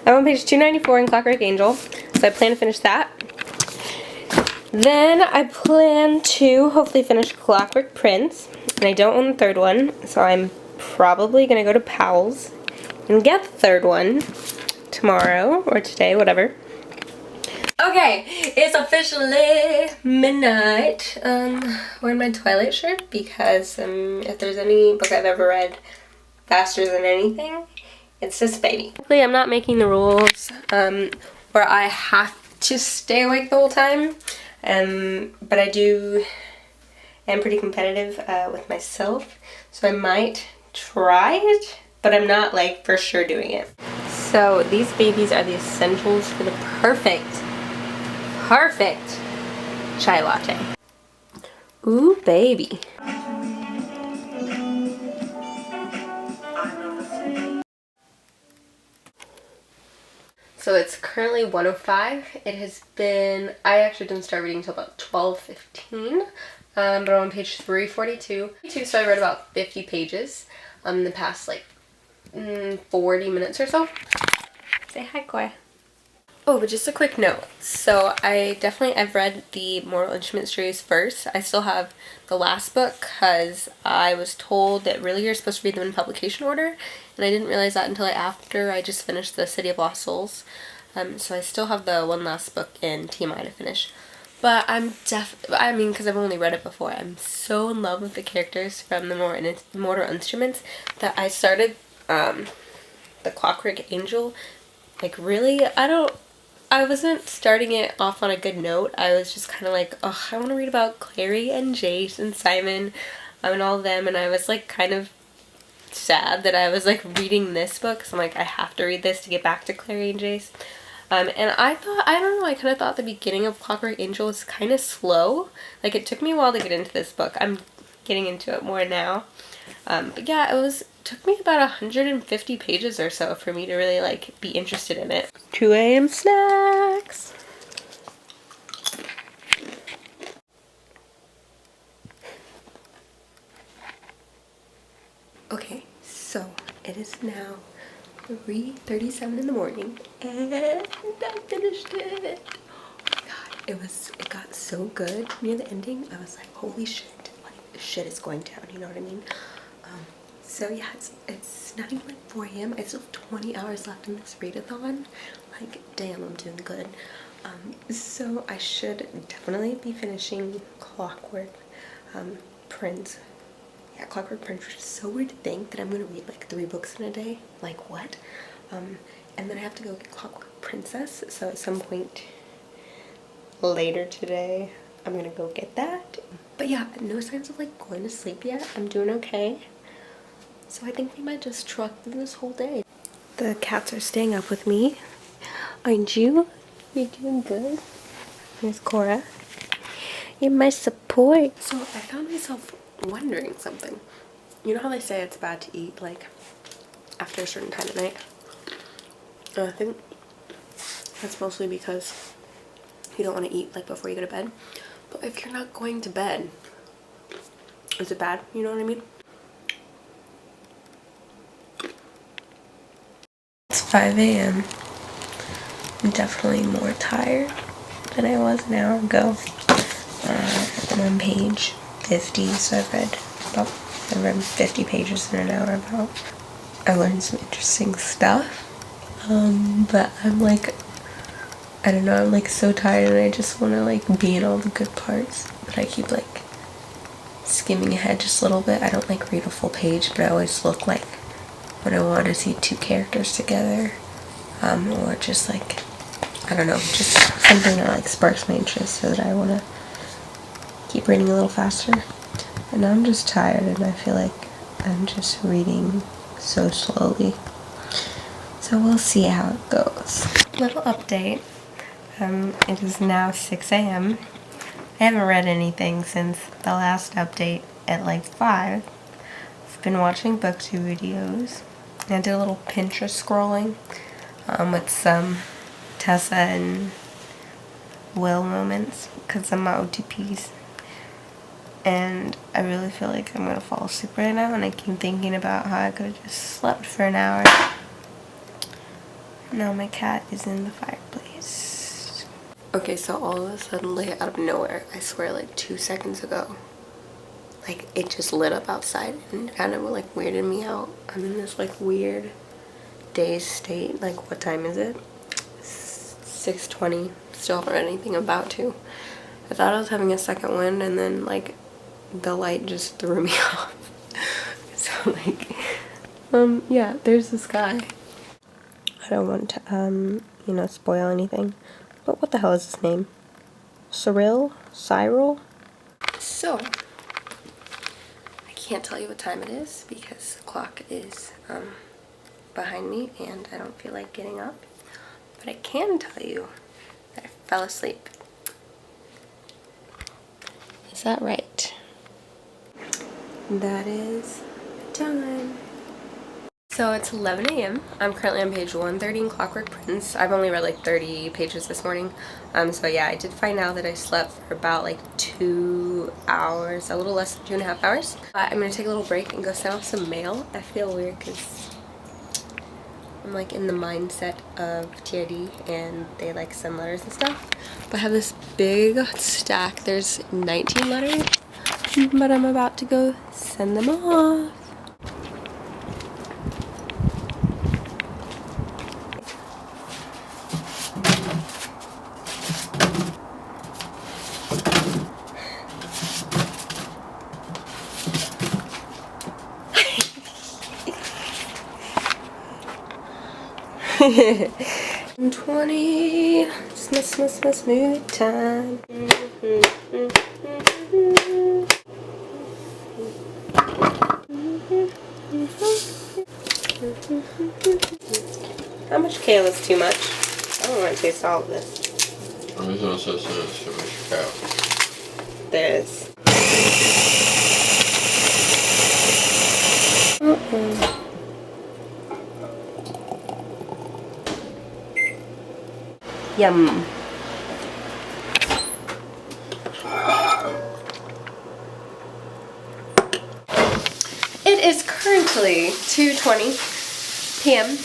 I'm on page 294 in Clockwork Angel, so I plan to finish that. Then I plan to hopefully finish Clockwork Prince, and I don't own the third one, so I'm probably going to go to Powell's and get the third one tomorrow or today, whatever. Okay, it's officially midnight. Wearing my Twilight shirt because if there's any book I've ever read faster than anything, it's this baby. I'm not making the rules where I have to stay awake the whole time, but I am pretty competitive with myself, so I might try it, but I'm not like for sure doing it. So these babies are the essentials for the perfect chai latte. Ooh, baby. So it's currently 1:05. It has been, I actually didn't start reading until about 12:15, but I'm on page 342. So I read about 50 pages in the past like 40 minutes or so. Say hi, Koi. Oh, but just a quick note. So I've read the Mortal Instruments series first. I still have the last book because I was told that really you're supposed to read them in publication order, and I didn't realize that until after I just finished the City of Lost Souls. So I still have the one last book in TMI to finish. But because I've only read it before, I'm so in love with the characters from the Mortal Instruments that I started the Clockwork Angel. Like really, I wasn't starting it off on a good note. I was just kind of like, oh, I want to read about Clary and Jace and Simon and all of them, and I was like kind of sad that I was like reading this book, so I'm like, I have to read this to get back to Clary and Jace. And I don't know, I kind of thought the beginning of Clockwork Angel was kind of slow. Like, it took me a while to get into this book. I'm getting into it more now. But yeah, it took me about 150 pages or so for me to really like be interested in it. 2 a.m. snacks. Okay, so it is now 3:37 in the morning and I finished it. Oh my god, it got so good near the ending. I was like, holy shit, like shit is going down, you know what I mean? So yeah, it's not even like 4 a.m. I still have 20 hours left in this readathon. Like, damn, I'm doing good. So I should definitely be finishing Clockwork Prince. Yeah, Clockwork Prince, which is so weird to think that I'm gonna read like 3 books in a day. Like, what? And then I have to go get Clockwork Princess, so at some point later today, I'm gonna go get that. But yeah, no signs of like going to sleep yet. I'm doing okay. So I think we might just truck through this whole day. The cats are staying up with me. Aren't you? You're doing good. There's Cora. You're my support. So I found myself wondering something. You know how they say it's bad to eat like after a certain time at night? I think that's mostly because you don't want to eat like before you go to bed. But if you're not going to bed, is it bad? You know what I mean? It's 5 a.m. I'm definitely more tired than I was an hour ago. I'm on page 50, so I've read 50 pages in an hour about. I learned some interesting stuff, but I'm like, I don't know, I'm like so tired and I just want to like be in all the good parts, but I keep like skimming ahead just a little bit. I don't like read a full page, but I always look like when I want to see 2 characters together, or just like, I don't know, just something that like sparks my interest so that I want to keep reading a little faster. And I'm just tired and I feel like I'm just reading so slowly. So we'll see how it goes. Little update. It is now 6 a.m. I haven't read anything since the last update at like 5. I've been watching booktube videos. I did a little Pinterest scrolling with some Tessa and Will moments because of my OTPs. And I really feel like I'm gonna fall asleep right now, and I keep thinking about how I could have just slept for an hour. Now my cat is in the fireplace. Okay, so all of a sudden, like out of nowhere, I swear like 2 seconds ago, like it just lit up outside and kind of like weirded me out. I'm in this like weird dazed state. Like, what time is it? 6:20. Still haven't read anything. About to. I thought I was having a second wind, and then like the light just threw me off. So like, yeah, there's this guy. I don't want to, you know, spoil anything. But what the hell is his name? Cyril? So, I can't tell you what time it is because the clock is, behind me and I don't feel like getting up. But I can tell you that I fell asleep. Is that right? That is time. So it's 11 a.m. I'm currently on page 130 in Clockwork Prince. I've only read like 30 pages this morning. So yeah, I did find out that I slept for about like 2 hours, a little less than 2.5 hours. I'm gonna take a little break and go send off some mail. I feel weird because I'm like in the mindset of TID and they like send letters and stuff. But I have this big stack. There's 19 letters, but I'm about to go send them off. And 20 smooth time. How much kale is too much? I don't want to taste all of this. I'm just gonna say so much cow. There is. Yum. It is currently 2:20 p.m.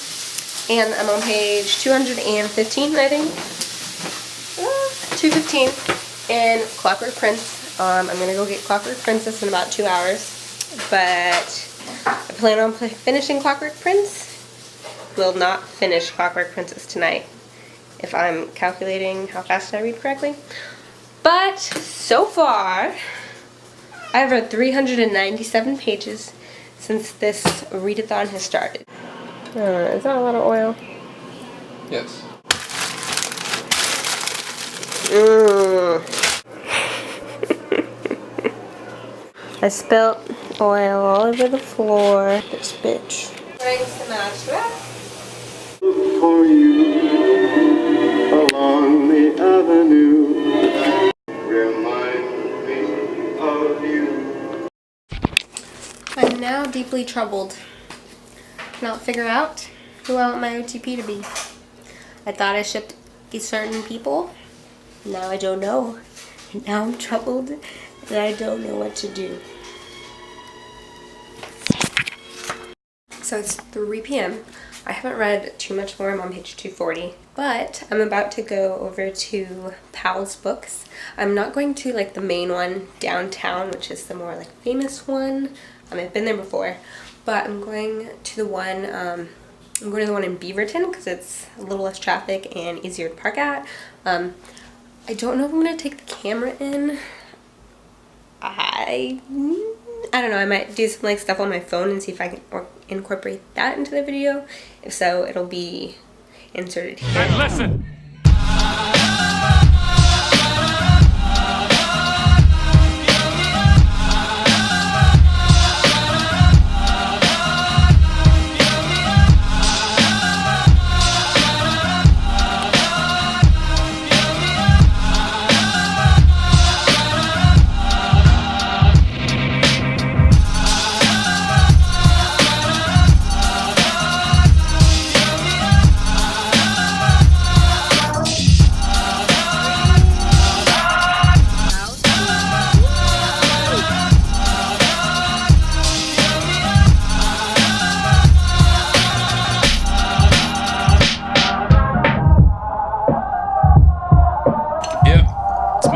and I'm on page 215, I think. 215 in Clockwork Prince. I'm gonna go get Clockwork Princess in about 2 hours, but I plan on finishing Clockwork Prince. Will not finish Clockwork Princess tonight, if I'm calculating how fast I read correctly. But so far, I've read 397 pages since this readathon has started. Is that a lot of oil? Yes. I spilt oil all over the floor. This bitch. Frank Sinatra. For you along the avenue, remind me of you. I'm now deeply troubled. Cannot figure out who I want my OTP to be. I thought I shipped a certain people. Now I don't know. And now I'm troubled and I don't know what to do. So it's 3 p.m. I haven't read too much more. I'm on page 240, but I'm about to go over to Powell's Books. I'm not going to like the main one downtown, which is the more like famous one. I've been there before, but I'm going to the one in Beaverton because it's a little less traffic and easier to park at. I don't know if I'm gonna take the camera in. I don't know. I might do some like stuff on my phone and see if I can incorporate that into the video. If so, it'll be inserted here. And listen.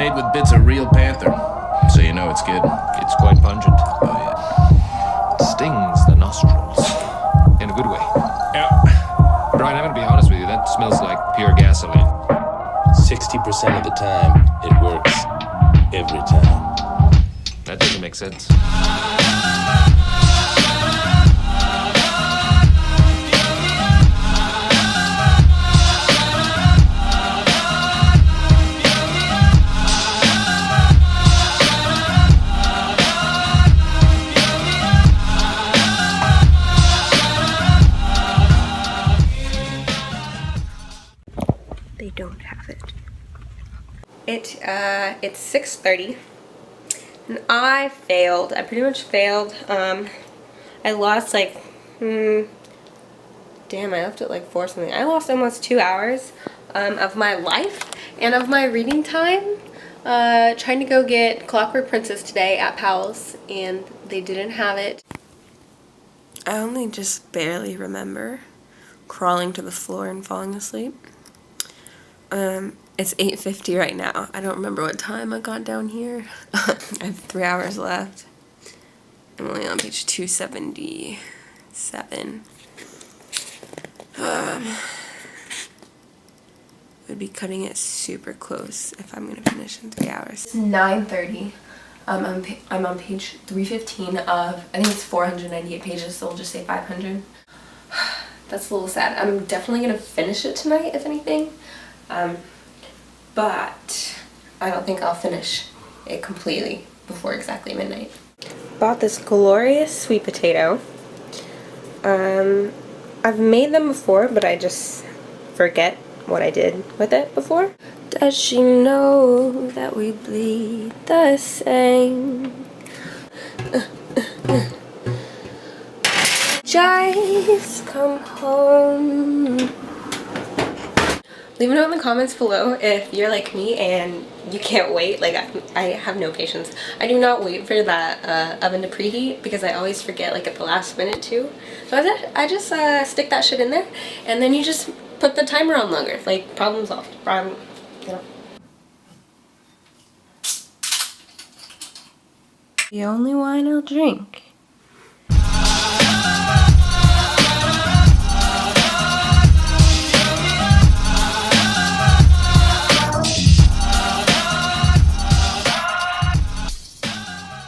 made with bits of real panther, so you know it's good. It's quite pungent. Oh, yeah. It stings the nostrils. In a good way. Yeah. Brian, I'm gonna be honest with you, that smells like pure gasoline. 60% of the time, it works. Every time. That doesn't make sense. They don't have it. It's 6:30 and I failed. I pretty much failed. I lost like damn, I left it like 4 something. I lost almost 2 hours of my life and of my reading time trying to go get Clockwork Princess today at Powell's, and they didn't have it. I only just barely remember crawling to the floor and falling asleep. It's 8:50 right now. I don't remember what time I got down here. I have 3 hours left. I'm only on page 277. Would be cutting it super close if I'm gonna finish in 3 hours. It's 9:30. I'm on page 315 of, I think it's 498 pages, so we'll just say 500. That's a little sad. I'm definitely gonna finish it tonight, if anything. But I don't think I'll finish it completely before exactly midnight. Bought this glorious sweet potato. I've made them before, but I just forget what I did with it before. Does she know that we bleed the same? Just come home. Leave a note in the comments below if you're like me and you can't wait. Like I have no patience. I do not wait for that oven to preheat because I always forget like at the last minute too. So I just stick that shit in there and then you just put the timer on longer. Like problem solved. You know. The only wine I'll drink.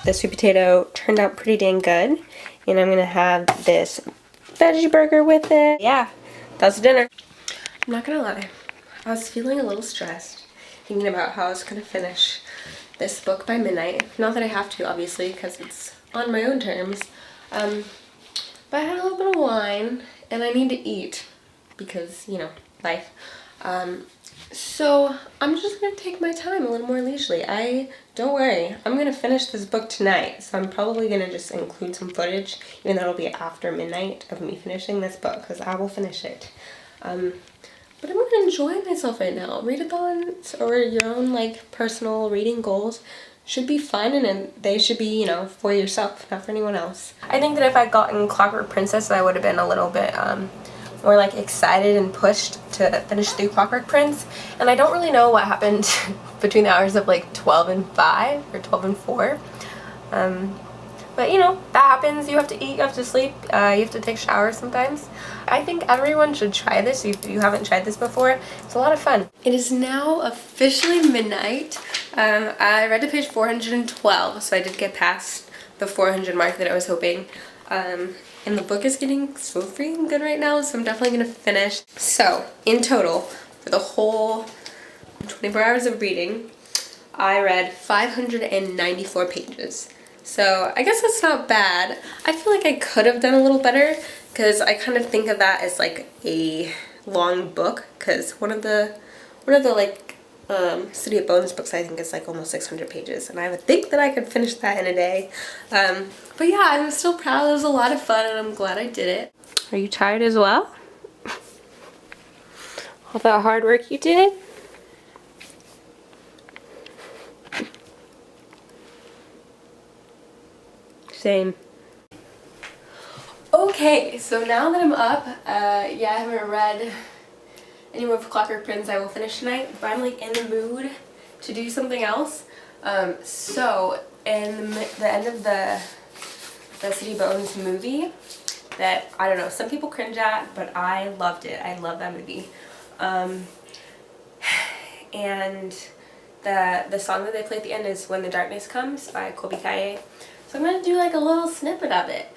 The sweet potato turned out pretty dang good, and I'm gonna have this veggie burger with it. Yeah, that's dinner. I'm not gonna lie, I was feeling a little stressed thinking about how I was gonna finish this book by midnight. Not that I have to, obviously, because it's on my own terms. But I had a little bit of wine, and I need to eat because, you know, life. So I'm just gonna take my time a little more leisurely. Don't worry, I'm gonna finish this book tonight, so I'm probably gonna just include some footage, even though it'll be after midnight, of me finishing this book, because I will finish it. But I'm gonna enjoy myself right now. Readathons or your own like personal reading goals should be fun, and they should be, you know, for yourself, not for anyone else. I think that if I'd gotten Clockwork Princess, I would have been a little bit more like excited and pushed to finish through Clockwork Prince, and I don't really know what happened between the hours of like 12 and 5 or 12 and 4. But you know, that happens. You have to eat, you have to sleep, you have to take showers sometimes. I think everyone should try this if you haven't tried this before. It's a lot of fun. It is now officially midnight. I read to page 412, so I did get past the 400 mark that I was hoping. And the book is getting so freaking good right now, so I'm definitely gonna finish. So, in total, for the whole 24 hours of reading, I read 594 pages. So, I guess that's not bad. I feel like I could have done a little better, because I kind of think of that as like a long book, because one of the like City of Bones books I think is like almost 600 pages, and I would think that I could finish that in a day. But yeah, I'm still proud. It was a lot of fun, and I'm glad I did it. Are you tired as well? All that hard work you did? Same. Okay, so now that I'm up, yeah, I haven't read any more of Clockwork Prince I will finish tonight, but I'm like in the mood to do something else. So in the end of the City Bones movie that, I don't know, some people cringe at, but I loved it. I love that movie. And the song that they play at the end is When the Darkness Comes by Colbie, Caillat. So I'm gonna do like a little snippet of it.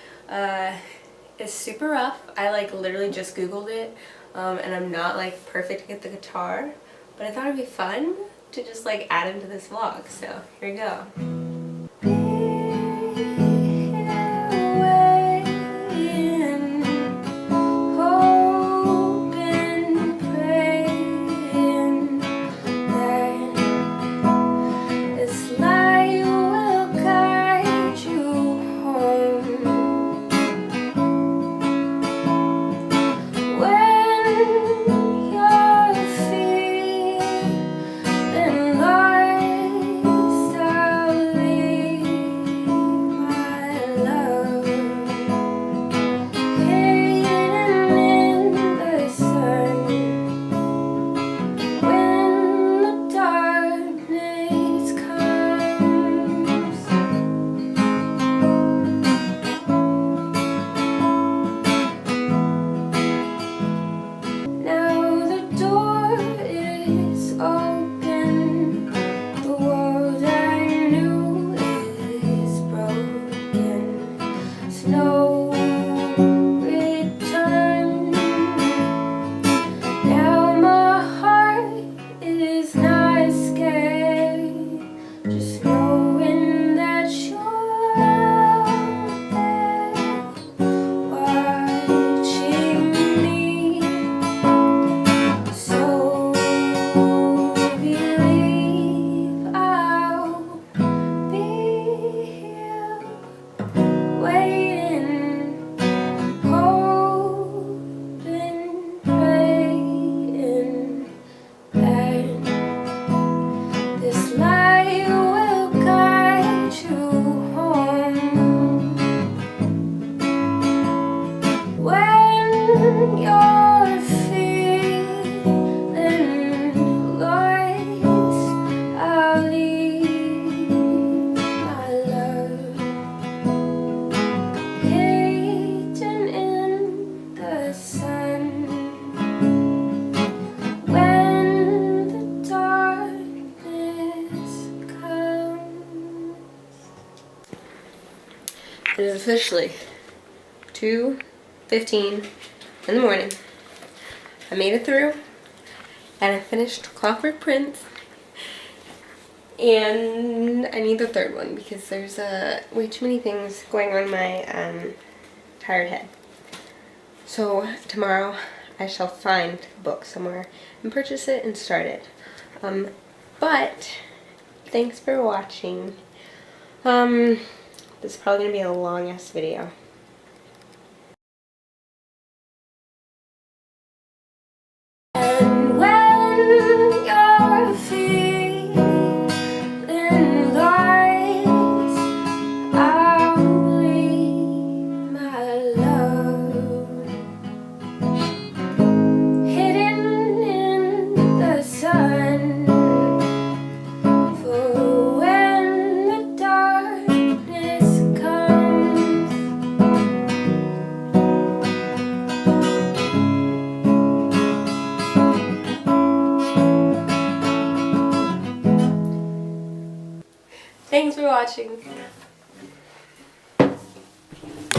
It's super rough. I like literally just googled it, and I'm not like perfect at the guitar, but I thought it'd be fun to just like add into this vlog. So here we go. It is officially 2:15 in the morning. I made it through and I finished Clockwork Prince, and I need the third one because there's way too many things going on in my tired head. So tomorrow I shall find a book somewhere and purchase it and start it. But thanks for watching. This is probably going to be a long ass video. And when you're feeling lost, I'll leave my love hidden in the sun. For when the darkness comes, thanks for watching.